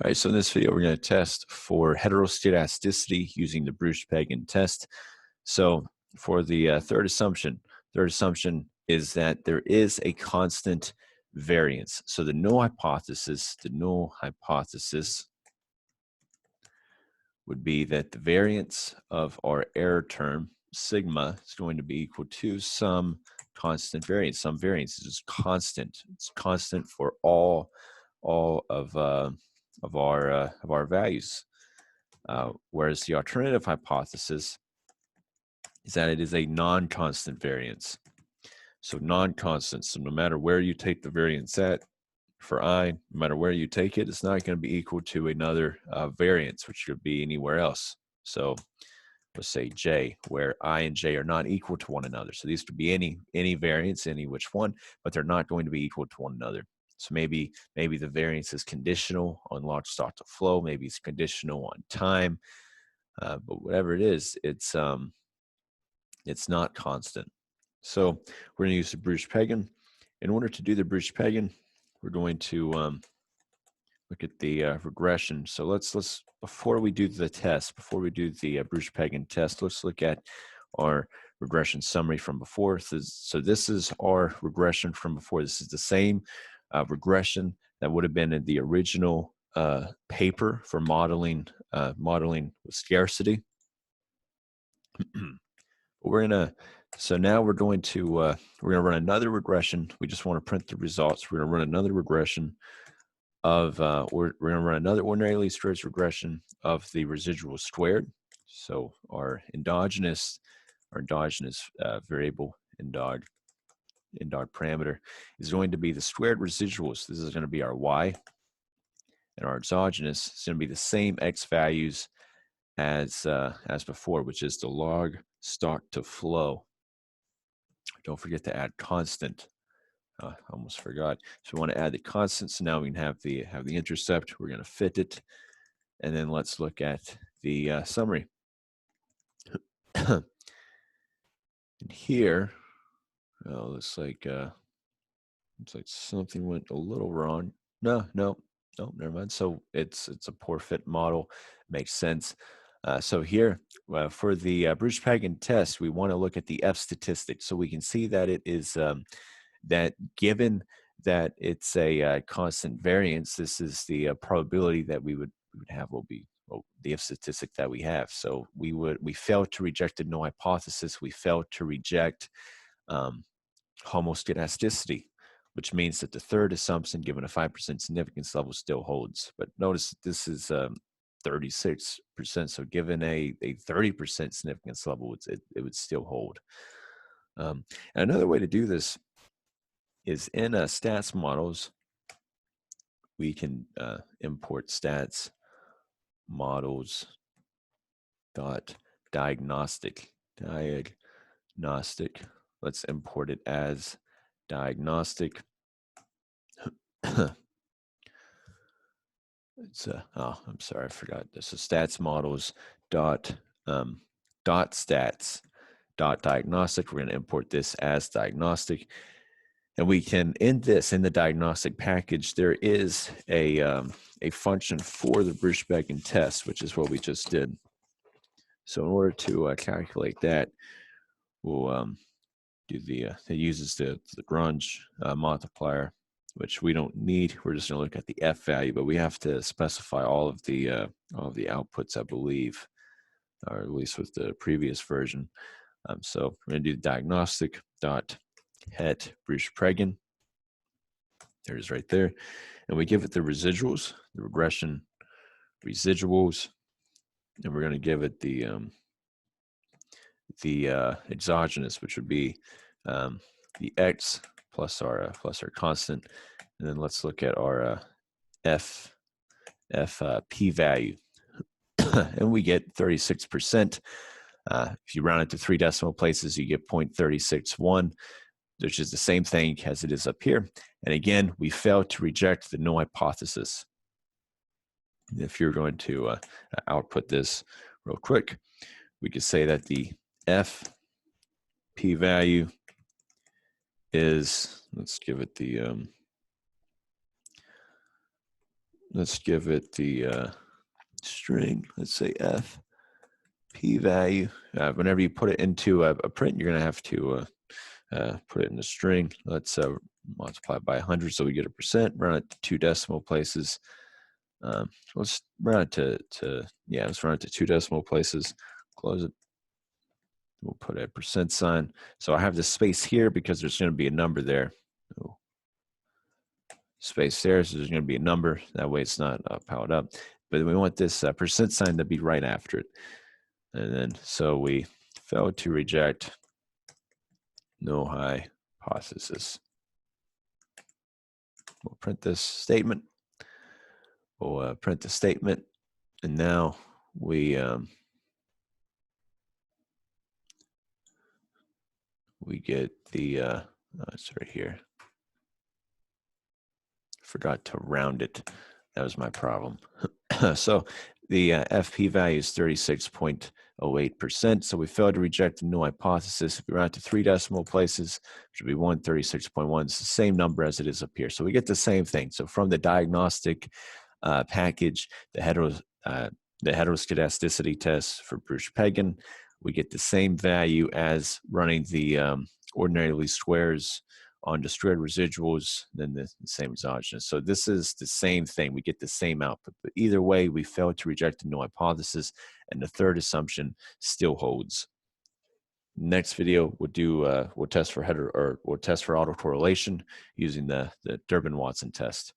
All right, so in this video, we're going to test for heteroscedasticity using the Bruce-Pagan test. So for the third assumption is that there is a constant variance. So the null hypothesis would be that the variance of our error term, sigma, is going to be equal to some constant variance. Some variance is just constant. It's constant for all of our values. Whereas the alternative hypothesis is that it is a non-constant variance. So non-constant, so no matter where you take the variance at, for I, no matter where you take it, it's not going to be equal to another variance, which could be anywhere else. So let's say J, where I and J are not equal to one another. So these could be any variance, any which one, but they're not going to be equal to one another. So maybe the variance is conditional on log start to flow. Maybe it's conditional on time. But whatever it is, it's not constant. So we're going to use the Bruce-Pagan. In order to do the Bruce-Pagan, we're going to look at the regression. So let's before we do the test, before we do the Bruce-Pagan test, let's look at our regression summary from before. So this is our regression from before. This is the same regression that would have been in the original paper for modeling with scarcity. So now we're going to run another regression. We just want to print the results. We're going to run another regression of we're going to run another ordinary least squares regression of the residual squared. So our endogenous variable endog parameter is going to be the squared residuals. This is going to be our y, and our exogenous is going to be the same x values as before, which is the log start to flow. Don't forget to add constant. I almost forgot. So we want to add the constant. So now we can have the intercept. We're going to fit it, and then let's look at the summary. And here, looks like something went a little wrong. No, never mind. So it's a poor fit model. Makes sense. So here, for the Bruce-Pagan test, we want to look at the F statistic. So we can see that it is that given that it's a constant variance, this is the probability that we would have will be the F statistic that we have. So we failed to reject the null hypothesis. We failed to reject homoscedasticity, which means that the third assumption, given a 5% significance level, still holds. But notice this is 36%. So given a 30% significance level, it would still hold. And another way to do this is in stats models, we can import stats models dot diagnostic. Let's import it as diagnostic. It's I'm sorry, I forgot. This is stats models dot stats dot diagnostic. We're going to import this as diagnostic, and we can in the diagnostic package there is a function for the Bruce-Pagan test, which is what we just did. So in order to calculate that, we'll do it uses the Grunge multiplier, which we don't need. We're just going to look at the F value, but we have to specify all of the outputs, I believe, or at least with the previous version. So we're going to do the diagnostic dot het Bruce-Pagan. There it is right there. And we give it the residuals, the regression residuals, and we're going to give it the exogenous, which would be the x plus our constant. And then let's look at our f p-value. And we get 36%. If you round it to 3 decimal places, you get 0.361, which is the same thing as it is up here. And again, we failed to reject the null hypothesis. If you're going to output this real quick, we could say that the f p-value is, let's give it the let's give it the string. Let's say F p-value. Whenever you put it into a print, you're going to have to put it in a string. Let's multiply by 100 so we get a percent. Run it to 2 decimal places. Let's run it let's run it to 2 decimal places. Close it. We'll put a percent sign. So I have this space here because there's going to be a number there. Oh, space there, so there's going to be a number. That way it's not piled up. But we want this percent sign to be right after it. And then, so we failed to reject no hypothesis. We'll print this statement. We'll print the statement. And now we get the, it's right here. Forgot to round it. That was my problem. So the FP value is 36.08%. So we failed to reject the null hypothesis. If we round to 3 decimal places, which would be 136.1, it's the same number as it is up here. So we get the same thing. So from the diagnostic package, the heteroscedasticity test for Bruch-Pagan, we get the same value as running the ordinary least squares on destroyed residuals, then the same exogenous. So this is the same thing. We get the same output. But either way, we failed to reject the null hypothesis, and the third assumption still holds. Next video, we'll test for autocorrelation using the Durbin-Watson test.